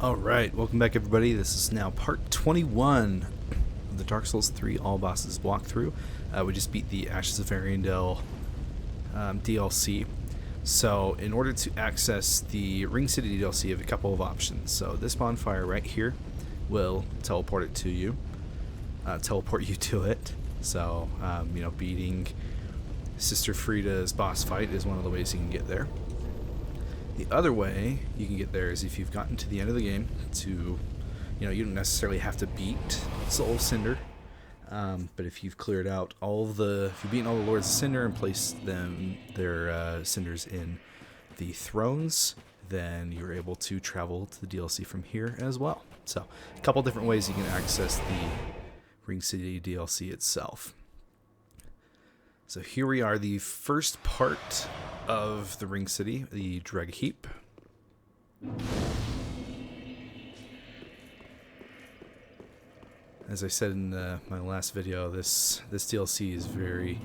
Alright, welcome back everybody. This is now part 21 of the Dark Souls 3 All Bosses walkthrough. We just beat the Ashes of Ariandel DLC. So in order to access the Ring City DLC, you have a couple of options. So this bonfire right here will teleport it to you. Teleport you to it. So, beating Sister Frida's boss fight is one of the ways you can get there. The other way you can get there is if you've gotten to the end of the game to, you don't necessarily have to beat Soul of Cinder, but if you've cleared out if you've beaten all the Lords of Cinder and placed their cinders in the thrones, then you're able to travel to the DLC from here as well. So, a couple different ways you can access the Ring City DLC itself. So here we are, the first part of the Ring City, the Dreg Heap. As I said in my last video, this DLC is very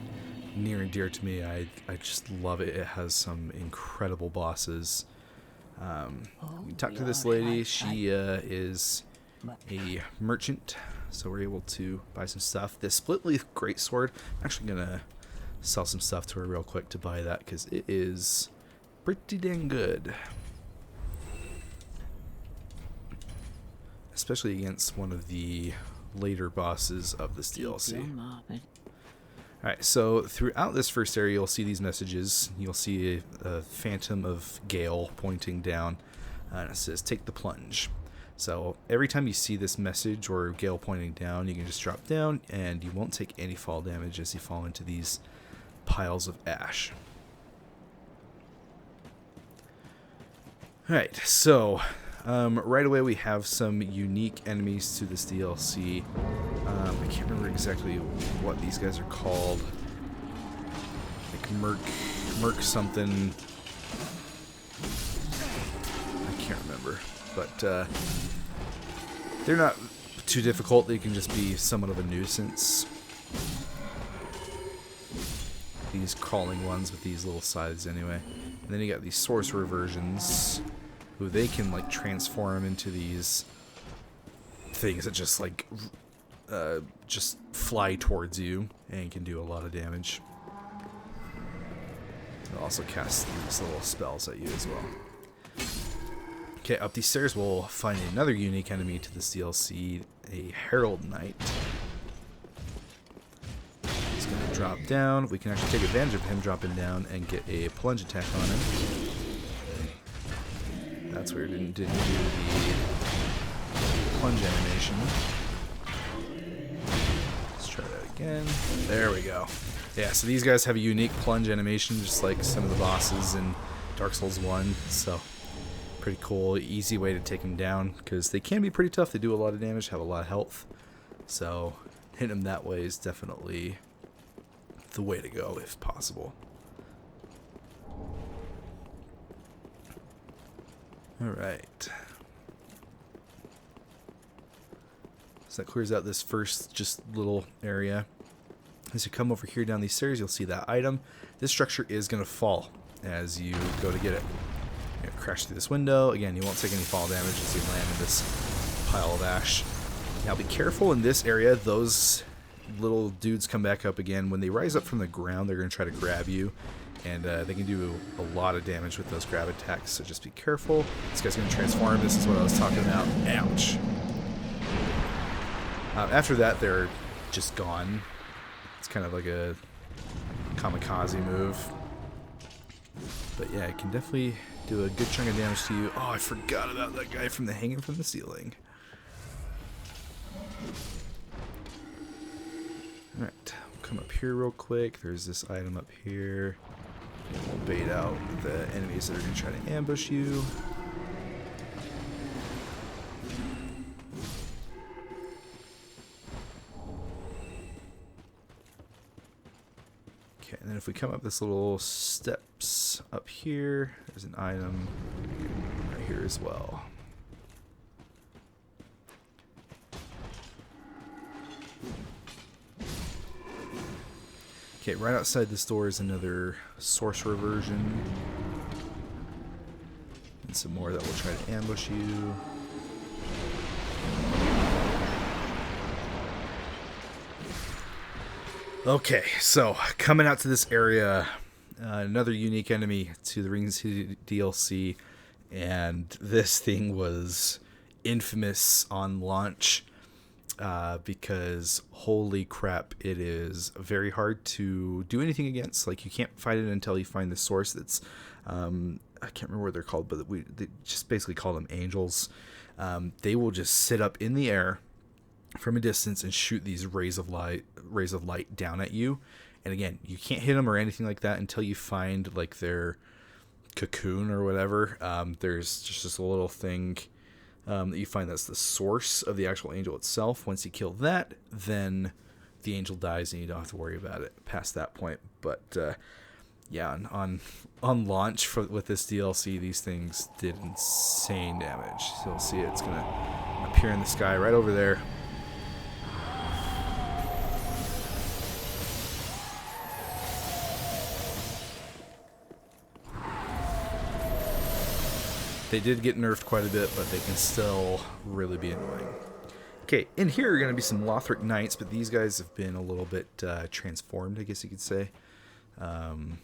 near and dear to me. I just love it. It has some incredible bosses. We talked to this lady. She is a merchant, so we're able to buy some stuff. This split leaf greatsword, I'm actually gonna sell some stuff to her real quick to buy that because it is pretty dang good, especially against one of the later bosses of this DLC. Alright, so throughout this first area you'll see these messages. You'll see a Phantom of Gale pointing down, and it says take the plunge. So every time you see this message or Gale pointing down, you can just drop down and you won't take any fall damage as you fall into these piles of ash. Alright, so right away we have some unique enemies to this DLC. I can't remember exactly what these guys are called. Like Merc something. I can't remember. But they're not too difficult. They can just be somewhat of a nuisance. These crawling ones with these little scythes anyway. And then you got these sorcerer versions who they can like transform into these things that just like just fly towards you and can do a lot of damage. They'll also cast these little spells at you as well. Okay, up these stairs we'll find another unique enemy to this DLC, a Herald Knight. He's going to drop down. We can actually take advantage of him dropping down and get a plunge attack on him. That's weird, didn't do the plunge animation. Let's try that again. There we go. Yeah, so these guys have a unique plunge animation just like some of the bosses in Dark Souls 1, so pretty cool, easy way to take them down because they can be pretty tough. They do a lot of damage, have a lot of health, so hitting them that way is definitely the way to go if possible. Alright, so that clears out this first just little area. As you come over here down these stairs, you'll see that item. This structure is going to fall as you go to get it. Crash through this window. Again, you won't take any fall damage as you land in this pile of ash. Now be careful in this area. Those little dudes come back up again. When they rise up from the ground, they're going to try to grab you. And they can do a lot of damage with those grab attacks, so just be careful. This guy's going to transform. This is what I was talking about. Ouch. After that, they're just gone. It's kind of like a kamikaze move. But yeah, it can definitely do a good chunk of damage to you. Oh, I forgot about that guy from the hanging from the ceiling. Alright, come up here real quick. There's this item up here. We'll bait out the enemies that are going to try to ambush you. Okay, and then if we come up this little steps up here, there's an item right here as well. Okay, right outside this door is another sorcerer version. And some more that will try to ambush you. Okay, so coming out to this area, another unique enemy to the Ring City DLC, and this thing was infamous on launch because holy crap, it is very hard to do anything against. Like, you can't fight it until you find the source. That's I can't remember what they're called, but they just basically call them angels. They will just sit up in the air from a distance and shoot these rays of light down at you. And again, you can't hit them or anything like that until you find like their cocoon or whatever. There's just this little thing that you find that's the source of the actual angel itself. Once you kill that, then the angel dies and you don't have to worry about it past that point. But yeah, on launch with this DLC, these things did insane damage. So you'll see it's gonna appear in the sky right over there. They did get nerfed quite a bit, but they can still really be annoying. Okay, in here are going to be some Lothric Knights, but these guys have been a little bit transformed, I guess you could say. And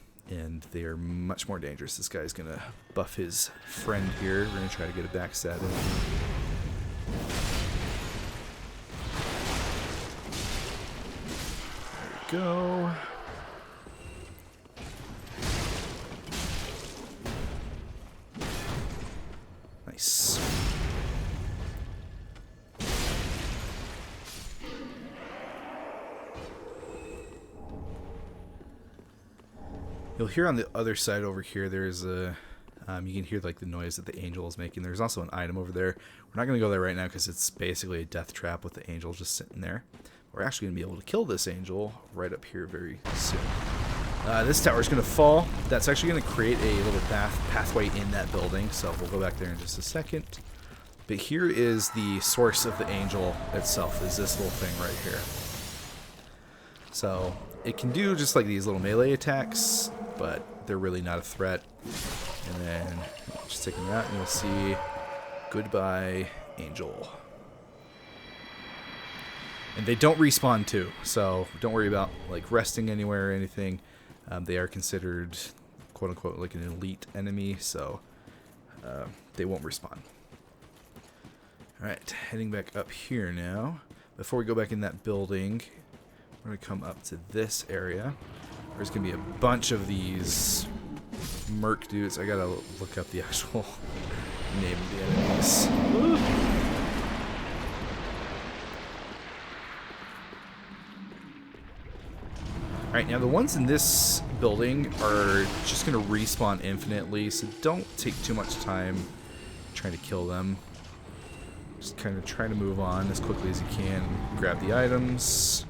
they are much more dangerous. This guy's going to buff his friend here. We're going to try to get a backstab in. There we go. Nice. You'll hear on the other side over here, there's a, you can hear like the noise that the angel is making. There's also an item over there. We're not going to go there right now because it's basically a death trap with the angel just sitting there. We're actually going to be able to kill this angel right up here very soon. This tower is going to fall. That's actually going to create a little pathway in that building, so we'll go back there in just a second. But here is the source of the angel itself, is this little thing right here. So it can do just like these little melee attacks, but they're really not a threat. And then just take them out and you'll see goodbye angel. And they don't respawn too, so don't worry about like resting anywhere or anything. They are considered quote unquote like an elite enemy, so they won't respawn. Alright, heading back up here now. Before we go back in that building, we're going to come up to this area. There's going to be a bunch of these merc dudes. I got to look up the actual name of the enemies. Woo. Alright, now the ones in this building are just going to respawn infinitely, so don't take too much time trying to kill them. Just kind of try to move on as quickly as you can. Grab the items.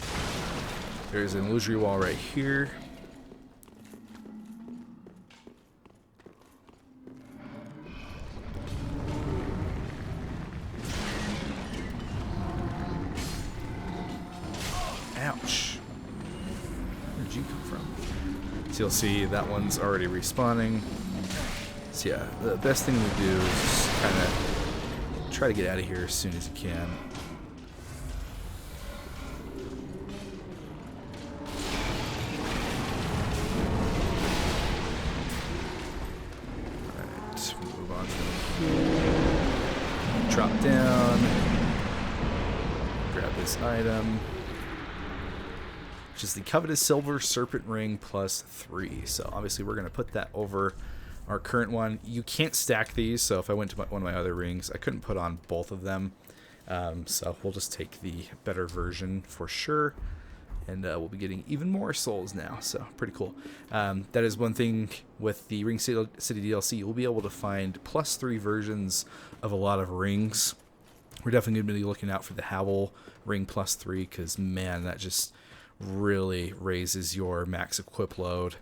There's an illusory wall right here. Ouch. Where'd you come from? So you'll see that one's already respawning. So yeah, the best thing to do is just kind of try to get out of here as soon as you can. Alright, move on to here. Drop down. Grab this item, which is the coveted silver serpent ring plus 3. So obviously we're going to put that over our current one. You can't stack these, so if I went to one of my other rings, I couldn't put on both of them. So we'll just take the better version for sure, and we'll be getting even more souls now, so pretty cool. That is one thing with the Ring City DLC. You'll be able to find +3 versions of a lot of rings. We're definitely going to be looking out for the Havel ring +3, because man, that just really raises your max equip load,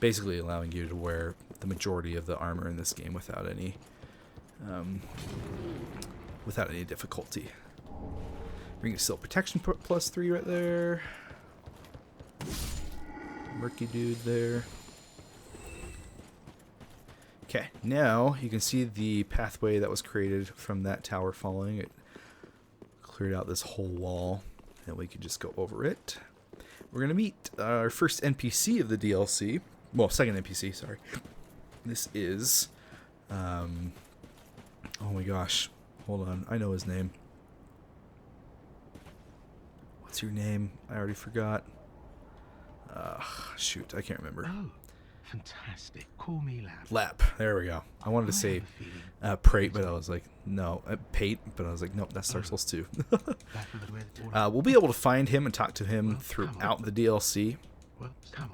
basically allowing you to wear the majority of the armor in this game without any difficulty. Ring of Steel Protection +3 right there. Murky dude there. Okay, now you can see the pathway that was created from that tower falling. It cleared out this whole wall, and we can just go over it. We're going to meet our first NPC of the DLC. Well, second NPC, sorry. This is... oh my gosh. Hold on. I know his name. What's your name? I already forgot. Shoot, I can't remember. Oh, fantastic. Call me Lap. Lap. There we go. I wanted to say Prate, but I was like, no. Pate, but I was like, nope, that's Dark Souls 2. We'll be able to find him and talk to him throughout the DLC. Well, come.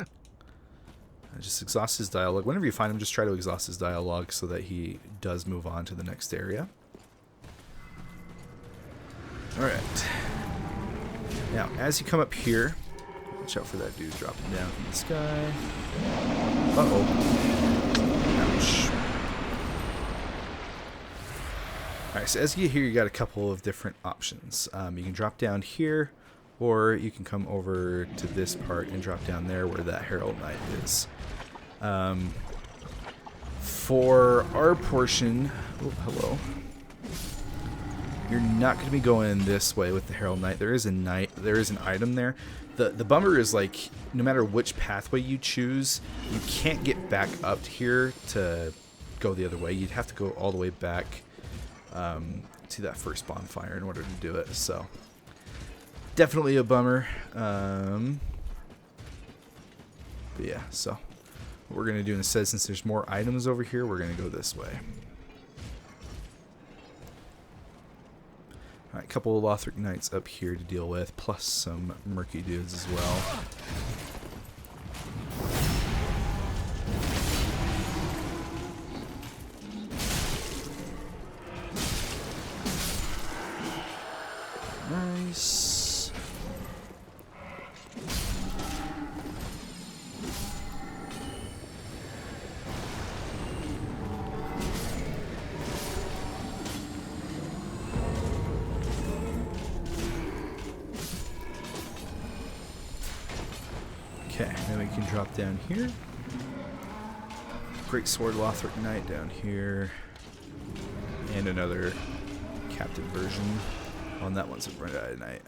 Just exhaust his dialogue. Whenever you find him, just try to exhaust his dialogue so that he does move on to the next area. Alright. Now, as you come up here, watch out for that dude dropping down from the sky. Uh-oh. Ouch. Alright, so as you get here, you got a couple of different options. You can drop down here, or you can come over to this part and drop down there where that Herald Knight is. For our portion... Oh, hello. You're not going to be going this way with the Herald Knight. There is an item there. The bummer is, like, no matter which pathway you choose, you can't get back up here to go the other way. You'd have to go all the way back to that first bonfire in order to do it. So, definitely a bummer. But yeah, so what we're going to do instead, since there's more items over here, we're going to go this way. Alright, a couple of Lothric Knights up here to deal with, plus some murky dudes as well. Nice. Okay, then we can drop down here. Great Sword Lothric Knight down here. And another captive version. Oh, and that one's a Red-Eye Knight.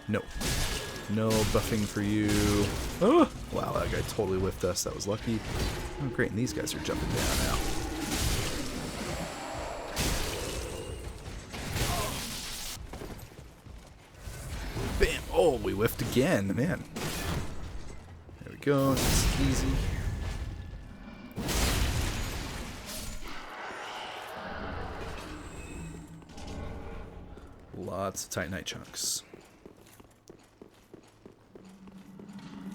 No. No buffing for you. Oh! Wow, that guy totally whiffed us. That was lucky. Oh, great, and these guys are jumping down now. Bam! Oh, we whiffed again, man. There we go. It's easy. Lots of Titanite chunks.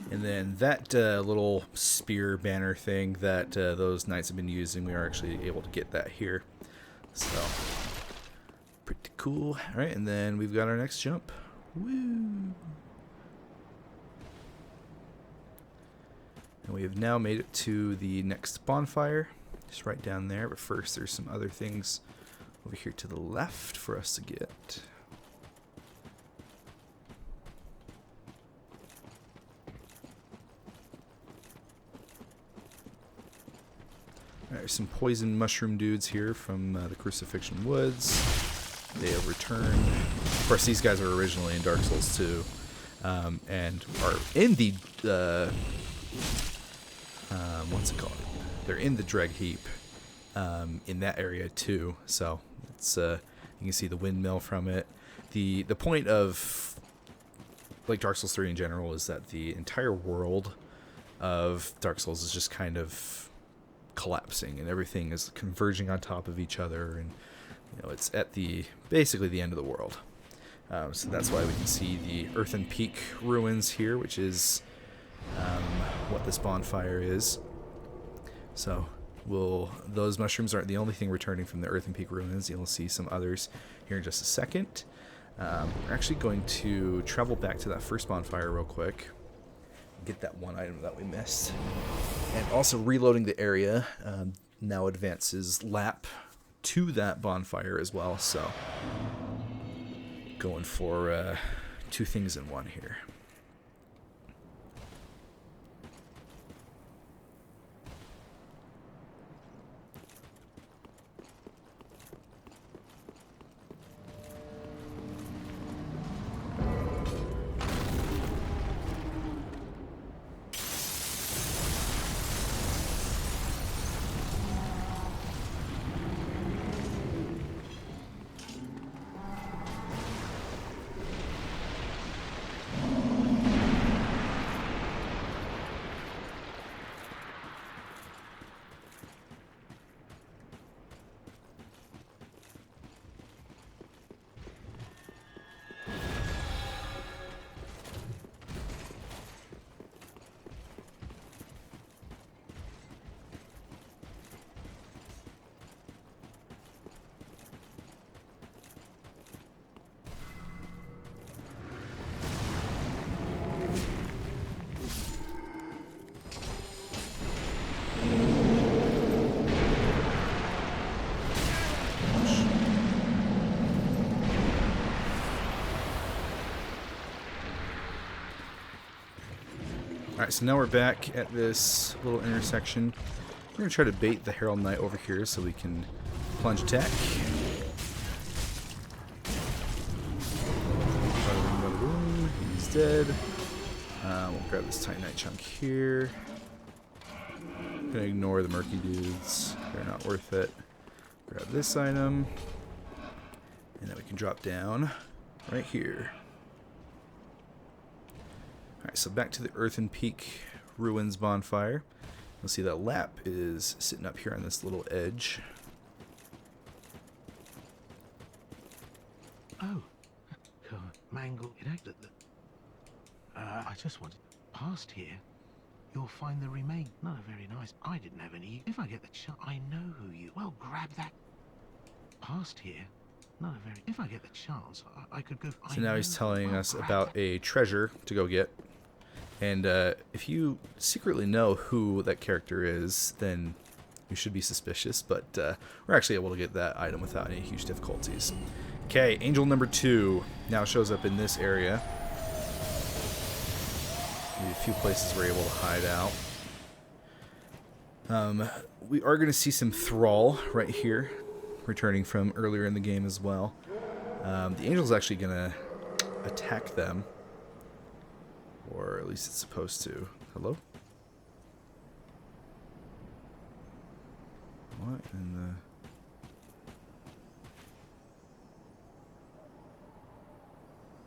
And then that little spear banner thing that those knights have been using, we are actually able to get that here. So, pretty cool. Alright, and then we've got our next jump. Woo! And we have now made it to the next bonfire. Just right down there, but first there's some other things over here to the left for us to get. There's some poison mushroom dudes here from the Crucifixion Woods. They have returned. Of course, these guys were originally in Dark Souls 2, and are in the what's it called? They're in the Dreg Heap in that area too. So it's you can see the windmill from it. The point of like Dark Souls 3 in general is that the entire world of Dark Souls is just kind of collapsing, and everything is converging on top of each other, and you know it's at the basically the end of the world. So that's why we can see the Earthen Peak ruins here, which is what this bonfire is. So those mushrooms aren't the only thing returning from the Earthen Peak ruins. You'll see some others here in just a second. We're actually going to travel back to that first bonfire real quick. Get that one item that we missed. And also reloading the area now advances Lap to that bonfire as well. So going for two things in one here. Alright, so now we're back at this little intersection. We're going to try to bait the Herald Knight over here so we can plunge attack. Bada bing, bada boom. He's dead. We'll grab this Titanite chunk here. Gonna ignore the murky dudes. They're not worth it. Grab this item. And then we can drop down right here. Alright, so back to the Earthen Peak Ruins bonfire. You'll see that Lap is sitting up here on this little edge. Oh, God, mangle. I just wanted past here. You'll find the remain. Not a very nice. I didn't have any. If I get the chance, I know who you. Well, grab that. Past here. Not a very. If I get the chance, I could go. So now he's telling us about a treasure to go get. And if you secretly know who that character is, then you should be suspicious. But we're actually able to get that item without any huge difficulties. Okay, Angel number 2 now shows up in this area. Maybe a few places we're able to hide out. We are going to see some Thrall right here, returning from earlier in the game as well. The Angel's actually going to attack them. Or at least it's supposed to. Hello? What in the...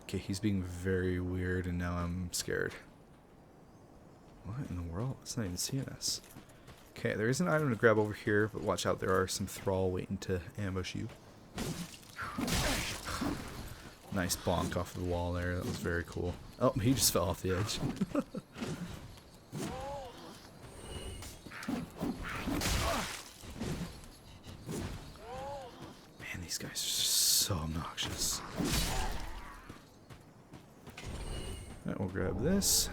Okay, he's being very weird and now I'm scared. What in the world? It's not even seeing us. Okay, there is an item to grab over here, but watch out, there are some Thrall waiting to ambush you. Nice bonk off the wall there, that was very cool. Oh, he just fell off the edge. Man, these guys are so obnoxious. Alright, we'll grab this.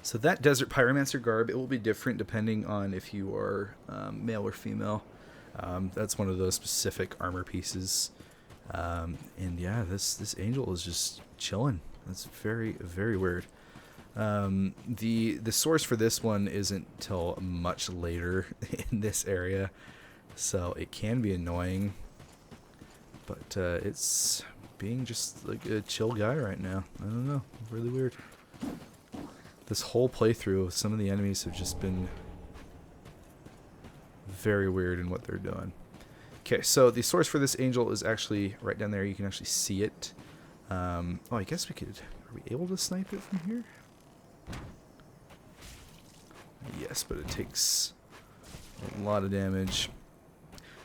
So that Desert Pyromancer garb, it will be different depending on if you are male or female. That's one of those specific armor pieces. And yeah, this angel is just chilling. That's very, very weird. The source for this one isn't till much later in this area, so it can be annoying. But it's being just like a chill guy right now. I don't know, really weird. This whole playthrough, some of the enemies have just been very weird in what they're doing. Okay, so the source for this angel is actually right down there. You can actually see it. Oh, I guess we could... Are we able to snipe it from here? Yes, but it takes a lot of damage.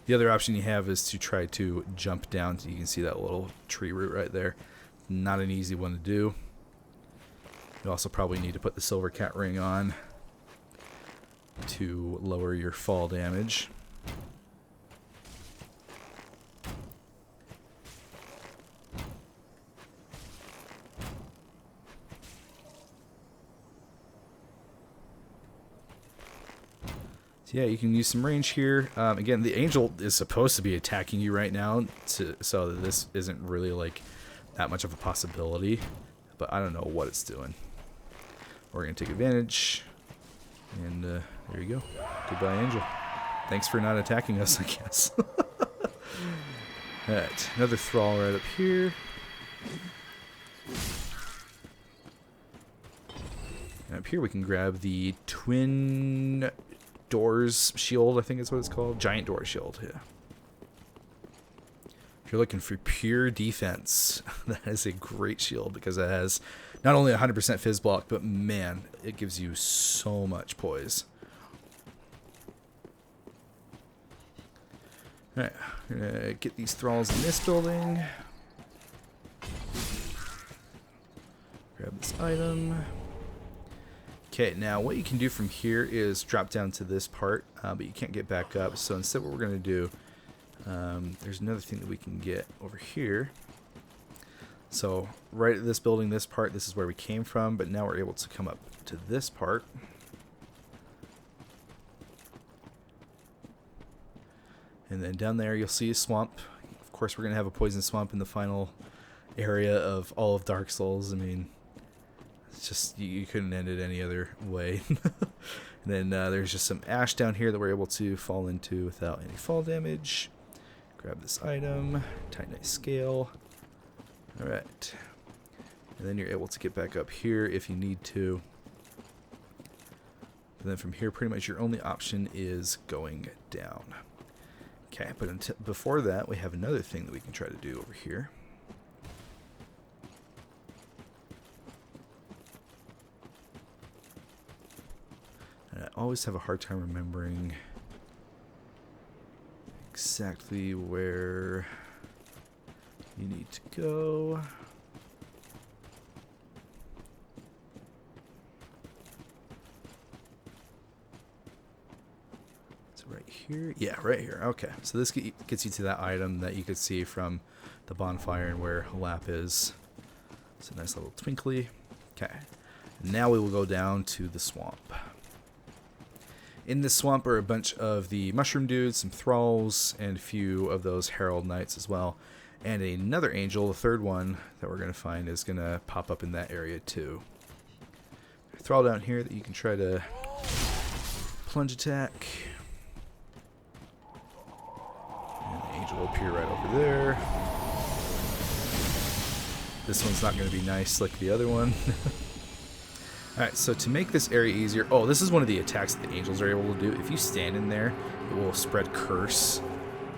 The other option you have is to try to jump down. You can see that little tree root right there. Not an easy one to do. You also probably need to put the Silver Cat ring on to lower your fall damage. So yeah, you can use some range here. Again, the angel is supposed to be attacking you right now, so that this isn't really like that much of a possibility. But I don't know what it's doing. We're going to take advantage. And there you go. Goodbye, angel. Thanks for not attacking us, I guess. Alright, another Thrall right up here. And up here we can grab the Twin Doors Shield, I think is what it's called. Giant Door Shield, yeah. If you're looking for pure defense, that is a great shield because it has not only 100% fizz block, but man, it gives you so much poise. Alright, we're gonna get these Thralls in this building. Grab this item. Okay, now what you can do from here is drop down to this part, but you can't get back up. So instead what we're going to do, there's another thing that we can get over here. So right at this building, this part, this is where we came from, but now we're able to come up to this part. And then down there you'll see a swamp. Of course we're going to have a poison swamp in the final area of all of Dark Souls. I mean, It's just, you couldn't end it any other way. And then there's just some ash down here that we're able to fall into without any fall damage. Grab this item, titanite scale. Alright. And then you're able to get back up here if you need to. And then from here, pretty much your only option is going down. Okay, but before that, we have another thing that we can try to do over here. And I always have a hard time remembering exactly where you need to go. It's right here. Yeah, right here. Okay, so this gets you to that item that you could see from the bonfire and where Lap is. It's a nice little twinkly. Okay, now we will go down to the swamp. In this swamp are a bunch of the mushroom dudes, some thralls, and a few of those herald knights as well. And another angel, the third one that we're going to find, is going to pop up in that area too. Thrall down here that you can try to plunge attack. And the angel will appear right over there. This one's not going to be nice like the other one. Alright, so to make this area easier... Oh, this is one of the attacks that the angels are able to do. If you stand in there, it will spread curse.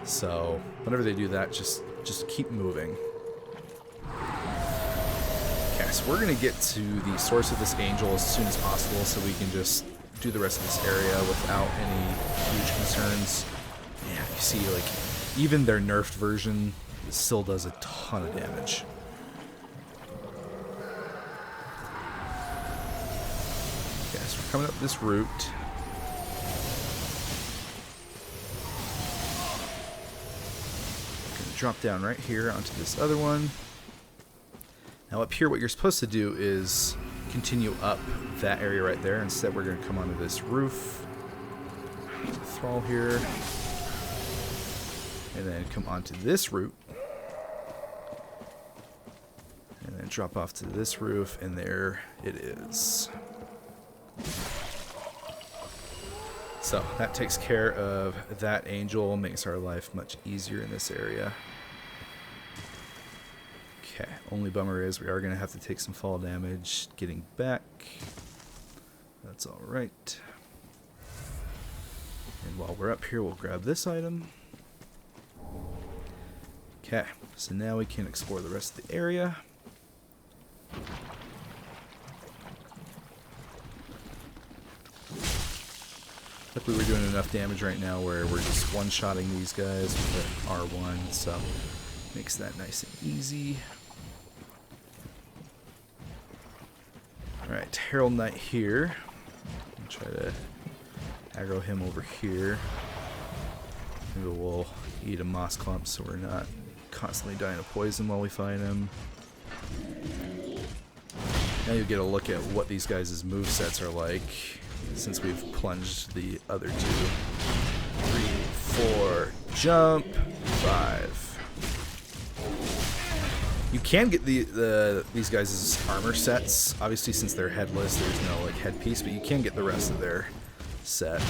So, whenever they do that, just keep moving. Okay, so we're going to get to the source of this angel as soon as possible so we can just do the rest of this area without any huge concerns. Yeah, you see, like, even their nerfed version still does a ton of damage. Okay, so we're coming up this route. Drop down right here onto this other one. Now up here, what you're supposed to do is continue up that area right there. Instead, we're going to come onto this roof. There's a thrall here. And then come onto this route. And then drop off to this roof, and there it is. So that takes care of that angel, makes our life much easier in this area. Okay, only bummer is we are going to have to take some fall damage getting back. That's alright. And while we're up here, we'll grab this item. Okay, so now we can explore the rest of the area. Luckily we're doing enough damage right now where we're just one-shotting these guys with R1, so makes that nice and easy. Alright, Herald Knight here. I'll try to aggro him over here. Maybe we'll eat a moss clump so we're not constantly dying of poison while we fight him. Now you'll get a look at what these guys' movesets are like, since we've plunged the other two. 3, 4, jump, 5. You can get these guys' armor sets. Obviously, since they're headless, there's no like headpiece, but you can get the rest of their set.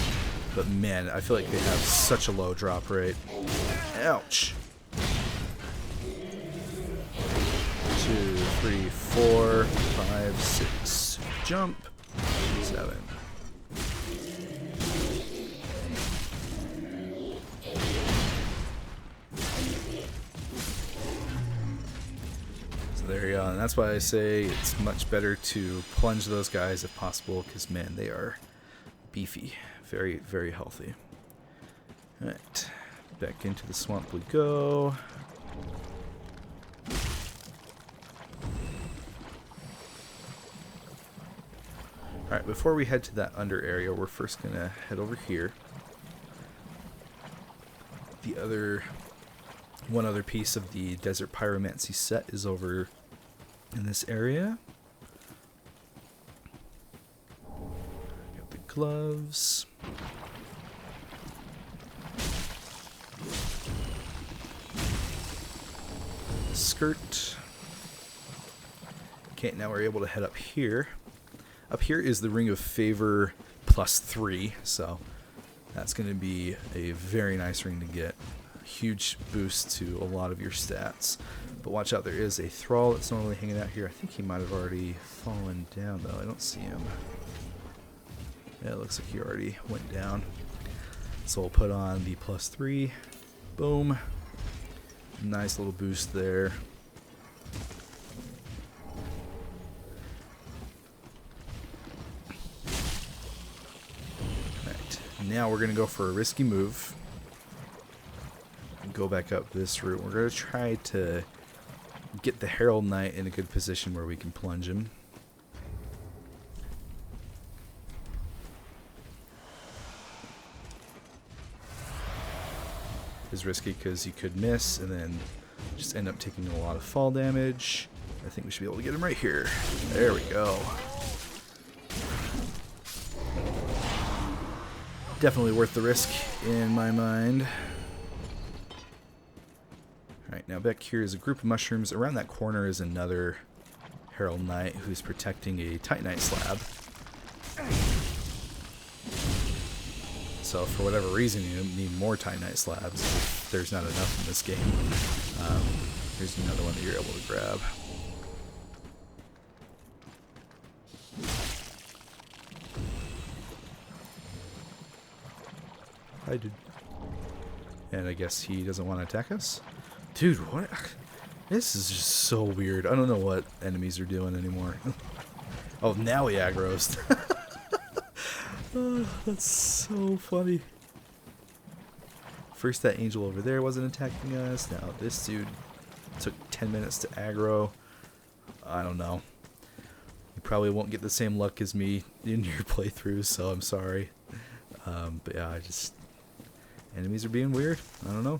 But man, I feel like they have such a low drop rate. Ouch. 2, 3, 4, 5, 6, jump, 7. So there you go, and that's why I say it's much better to plunge those guys if possible, because man, they are beefy, very, very healthy. Alright, back into the swamp we go. Alright, before we head to that under area, we're first going to head over here. One other piece of the Desert Pyromancy set is over in this area. Got the gloves. The skirt. Okay, now we're able to head up here. Up here is the Ring of Favor +3, so that's going to be a very nice ring to get. Huge boost to a lot of your stats. But watch out, there is a Thrall that's normally hanging out here. I think he might have already fallen down, though. I don't see him. Yeah, it looks like he already went down. So we'll put on the +3. Boom. Nice little boost there. Alright, now we're going to go for a risky move. Go back up this route. We're going to try to get the Herald Knight in a good position where we can plunge him. Is risky because you could miss and then just end up taking a lot of fall damage. I think we should be able to get him right here. There we go. Definitely worth the risk in my mind. Alright, now back here is a group of mushrooms. Around that corner is another Herald Knight who's protecting a Titanite slab. So for whatever reason you need more Titanite slabs if there's not enough in this game. Here's another one that you're able to grab. Hi, dude. And I guess he doesn't want to attack us? Dude, what? This is just so weird. I don't know what enemies are doing anymore. Oh, now he aggroes. Oh, that's so funny. First that angel over there wasn't attacking us. Now this dude took 10 minutes to aggro. I don't know. You probably won't get the same luck as me in your playthroughs, so I'm sorry. But yeah, enemies are being weird. I don't know.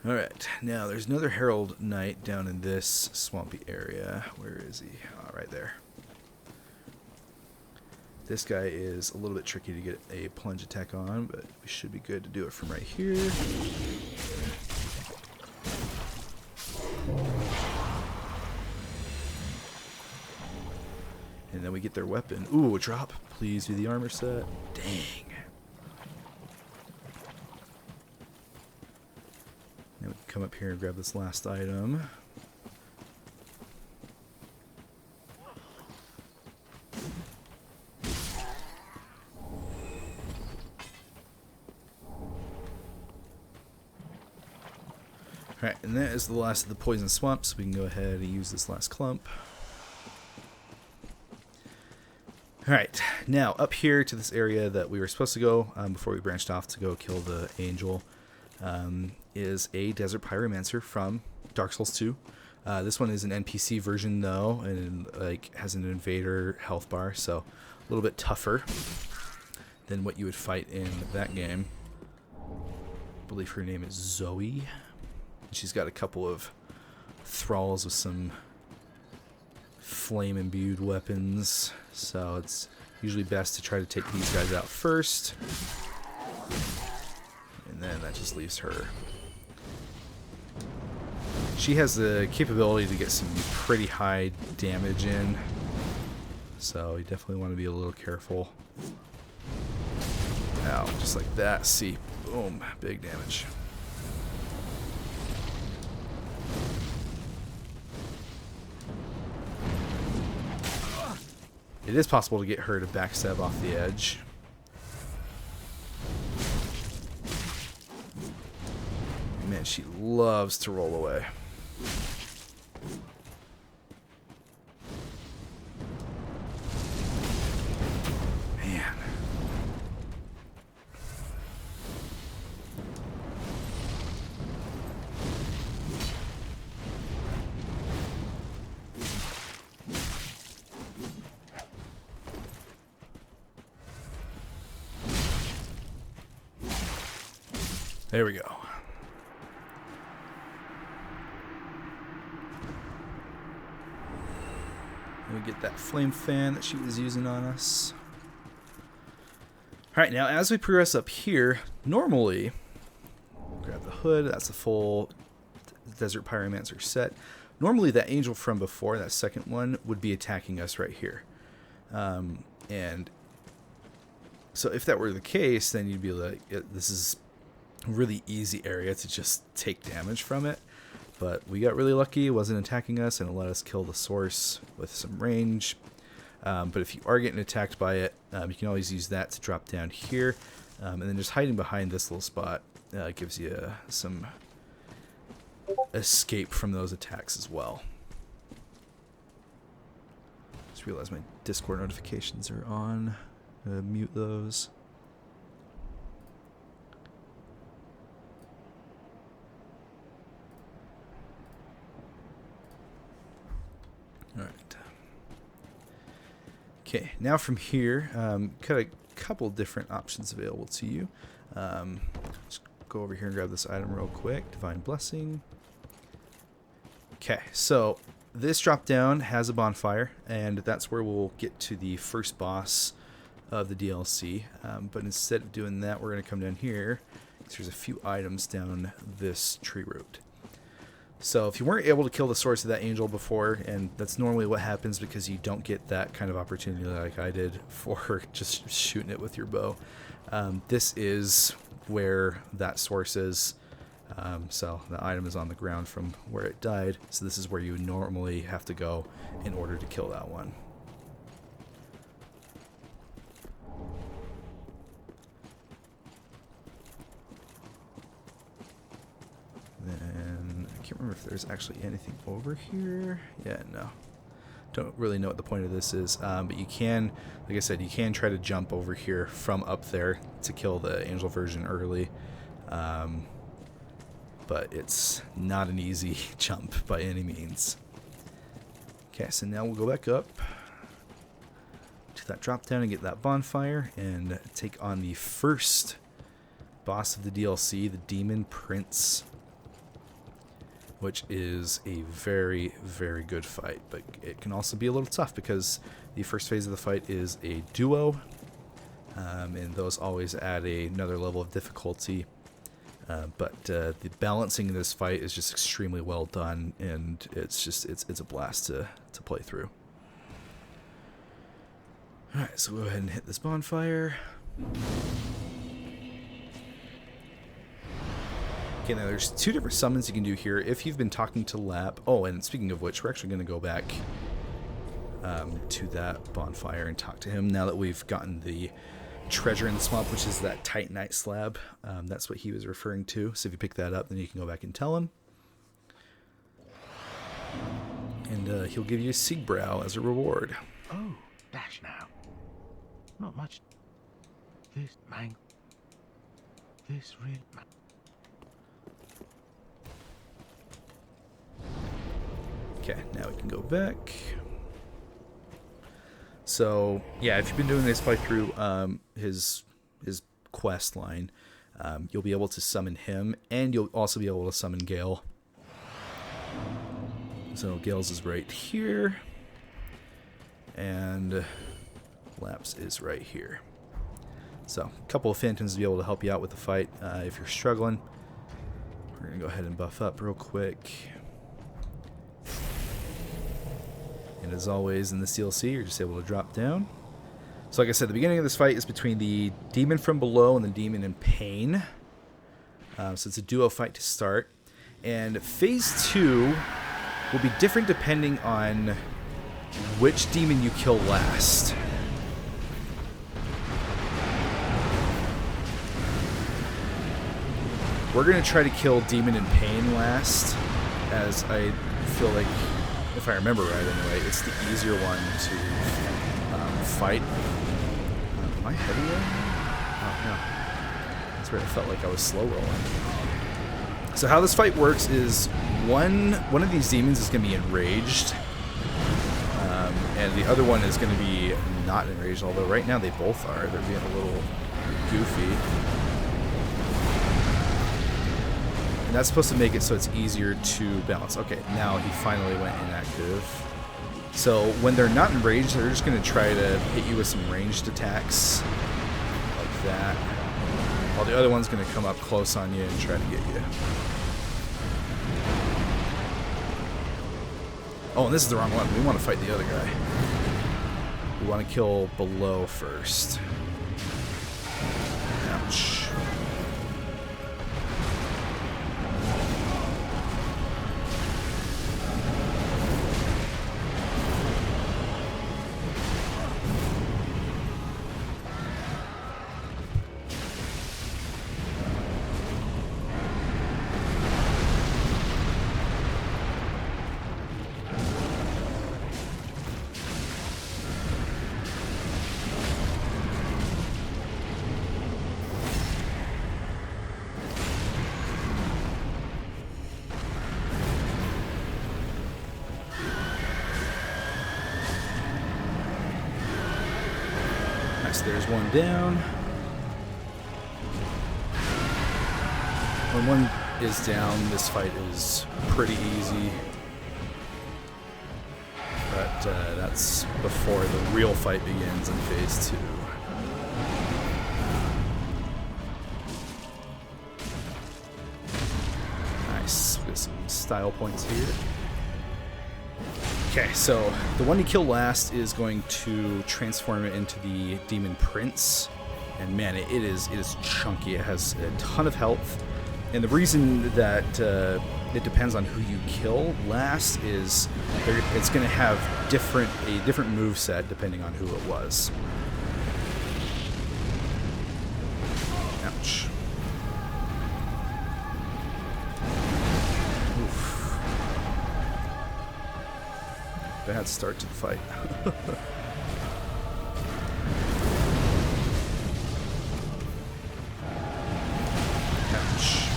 Alright, now there's another Herald Knight down in this swampy area. Where is he? Oh, right there. This guy is a little bit tricky to get a plunge attack on, but we should be good to do it from right here. And then we get their weapon. Ooh, a drop. Please do the armor set. Dang. Now we can come up here and grab this last item. Alright, and that is the last of the poison swamp, so we can go ahead and use this last clump. Alright, now up here to this area that we were supposed to go before we branched off to go kill the angel is a Desert Pyromancer from Dark Souls 2. This one is an NPC version though, and has an invader health bar, so a little bit tougher than what you would fight in that game. I believe her name is Zoe. She's got a couple of thralls with some flame-imbued weapons, so it's usually best to try to take these guys out first. And then that just leaves her. She has the capability to get some pretty high damage in, so you definitely want to be a little careful. Ow, just like that. See, boom, big damage. It is possible to get her to backstab off the edge. Man, she loves to roll away. Man. There we go. We get that flame fan that she was using on us. Alright, now as we progress up here, normally, grab the hood, that's a full Desert Pyromancer set. normally that angel from before, that second one, would be attacking us right here. And so if that were the case, then you'd be like, this is a really easy area to just take damage from it. But we got really lucky. It wasn't attacking us, and it let us kill the source with some range. But if you are getting attacked by it, you can always use that to drop down here. And then just hiding behind this little spot gives you some escape from those attacks as well. Just realized my Discord notifications are on. Mute those. All right. Okay, now from here, got a couple different options available to you. Let's go over here and grab this item real quick. Divine Blessing. Okay, so this drop down has a bonfire, and that's where we'll get to the first boss of the DLC. But instead of doing that, we're going to come down here, because there's a few items down this tree route. So if you weren't able to kill the source of that angel before, and that's normally what happens because you don't get that kind of opportunity like I did for just shooting it with your bow, this is where that source is. So the item is on the ground from where it died, so this is where you normally have to go in order to kill that one. Then I can't remember if there's actually anything over here. Yeah, no. Don't really know what the point of this is, but you can, like I said, you can try to jump over here from up there to kill the angel version early. But it's not an easy jump by any means. Okay, so now we'll go back up to that drop down and get that bonfire and take on the first boss of the DLC, the Demon Prince, which is a very, very good fight, but it can also be a little tough because the first phase of the fight is a duo, and those always add another level of difficulty. But the balancing in this fight is just extremely well done, and it's a blast to play through. All right, so go ahead and hit this bonfire. Okay, now there's two different summons you can do here if you've been talking to Lap. Oh, and speaking of which, we're actually going to go back to that bonfire and talk to him now that we've gotten the treasure in the swamp, which is that Titanite slab. That's what he was referring to. So if you pick that up, then you can go back and tell him. And he'll give you a Siegbrow as a reward. Oh, dash now. Not much. This man. This real man. Okay, now we can go back. So yeah, if you've been doing this playthrough, his quest line, you'll be able to summon him, and you'll also be able to summon Gale. So Gale's is right here, and Lap's is right here. So a couple of phantoms to be able to help you out with the fight if you're struggling. We're gonna go ahead and buff up real quick. And as always in this DLC, you're just able to drop down. So like I said, the beginning of this fight is between the demon from below and the demon in pain. So it's a duo fight to start. And phase 2 will be different depending on which demon you kill last. We're going to try to kill demon in pain last, as I feel like, if I remember right anyway, it's the easier one to fight. Am I heavy rolling? Oh, no. That's where I felt like I was slow rolling. So how this fight works is one of these demons is going to be enraged, and the other one is going to be not enraged, although right now they both are. They're being a little goofy. And that's supposed to make it so it's easier to balance. Okay, now he finally went inactive. So when they're not enraged, they're just going to try to hit you with some ranged attacks like that, while the other one's going to come up close on you and try to get you. Oh, and this is the wrong one. We want to fight the other guy. We want to kill below first. Ouch. There's one down. When one is down, this fight is pretty easy. But that's before the real fight begins in phase 2. Nice. Get some style points here. Okay, so the one you kill last is going to transform it into the Demon Prince, and man, it is chunky. It has a ton of health, and the reason that it depends on who you kill last is it's going to have a different moveset depending on who it was. Ouch. Bad start to the fight. Ouch.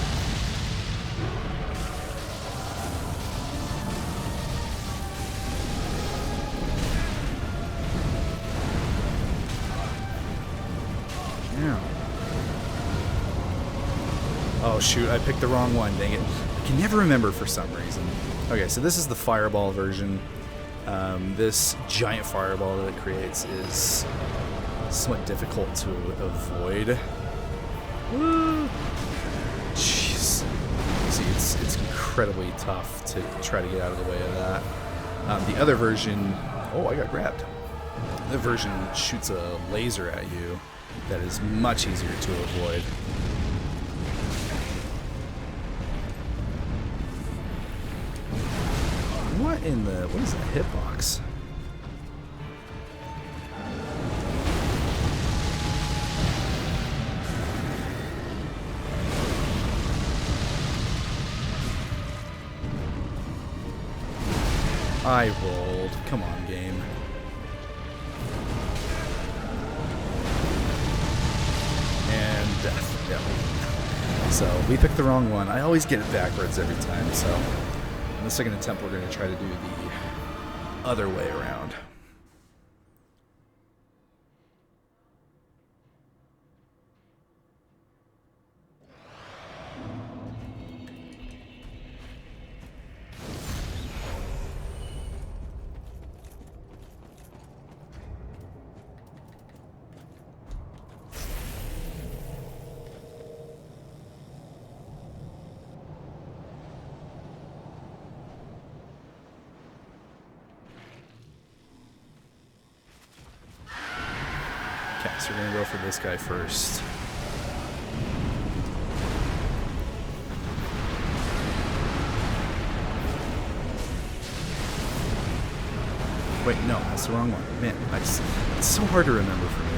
Yeah. Oh shoot, I picked the wrong one, dang it. I can never remember for some reason. Okay, so this is the fireball version. This giant fireball that it creates is somewhat difficult to avoid. Woo! Jeez. See, it's incredibly tough to try to get out of the way of that. The other version... Oh, I got grabbed. The version shoots a laser at you that is much easier to avoid. What is that hitbox? I rolled. Come on, game. And death. Yep. So we picked the wrong one. I always get it backwards every time, so in the second attempt we're going to try to do the other way around. Okay, so we're going to go for this guy first. Wait, no, that's the wrong one. Man, it's so hard to remember for me.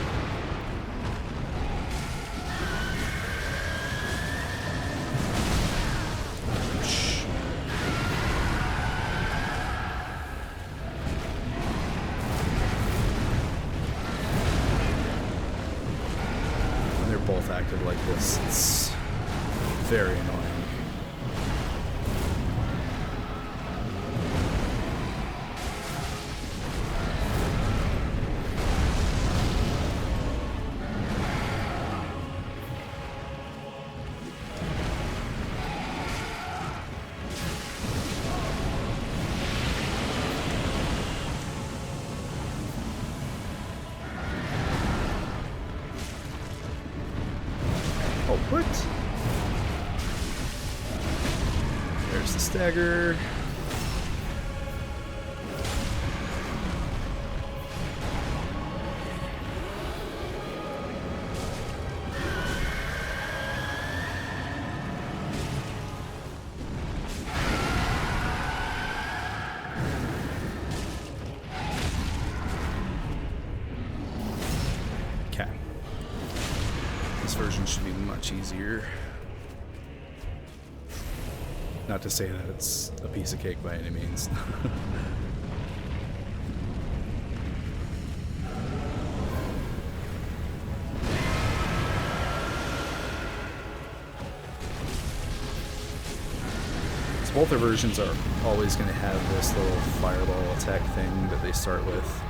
Both acted like this. It's very annoying. Oh, what? There's the stagger. version should be much easier. Not to say that it's a piece of cake by any means. Both their versions are always going to have this little fireball attack thing that they start with.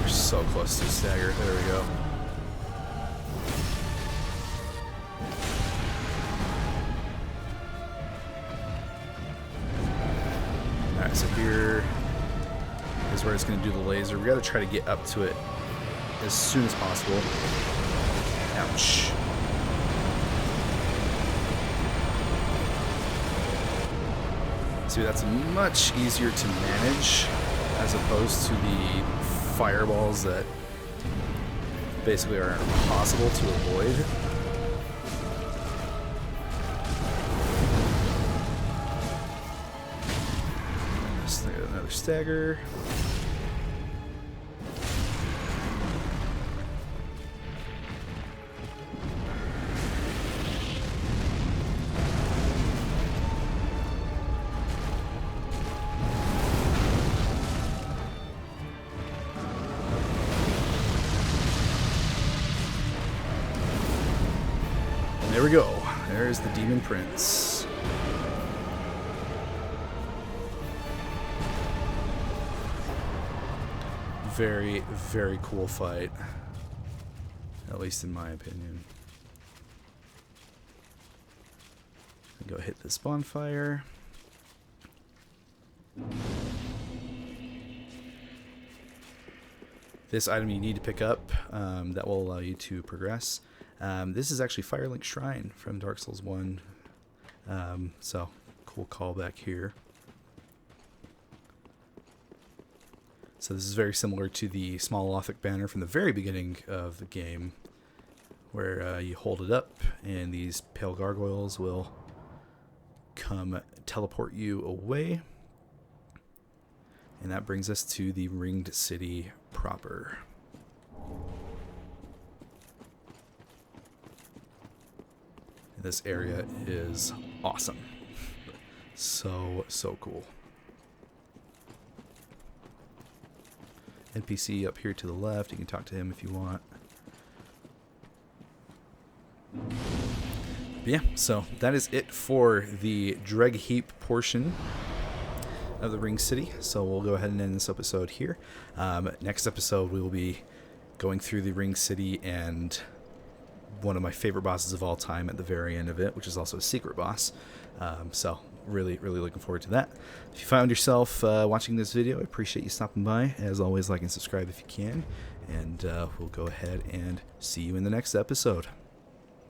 We're so close to a stagger. There we go. Alright, so here is where it's going to do the laser. We got to try to get up to it as soon as possible. Ouch. See, that's much easier to manage as opposed to the fireballs that basically are impossible to avoid. Another stagger. And there we go. There's the Demon Prince. Very, very cool fight, at least in my opinion. Go hit this bonfire. This item you need to pick up that will allow you to progress. This is actually Firelink Shrine from Dark Souls 1. So, cool callback here. So this is very similar to the small Lothic banner from the very beginning of the game, where you hold it up and these pale gargoyles will come teleport you away. And that brings us to the ringed city proper. This area is awesome. So cool. NPC up here to the left. You can talk to him if you want. But yeah, so that is it for the Dreg Heap portion of the Ring City. So we'll go ahead and end this episode here. Next episode, we will be going through the Ring City and one of my favorite bosses of all time at the very end of it, which is also a secret boss. So really looking forward to that. If you found yourself watching this video, I appreciate you stopping by. As always, like and subscribe if you can, and we'll go ahead and see you in the next episode.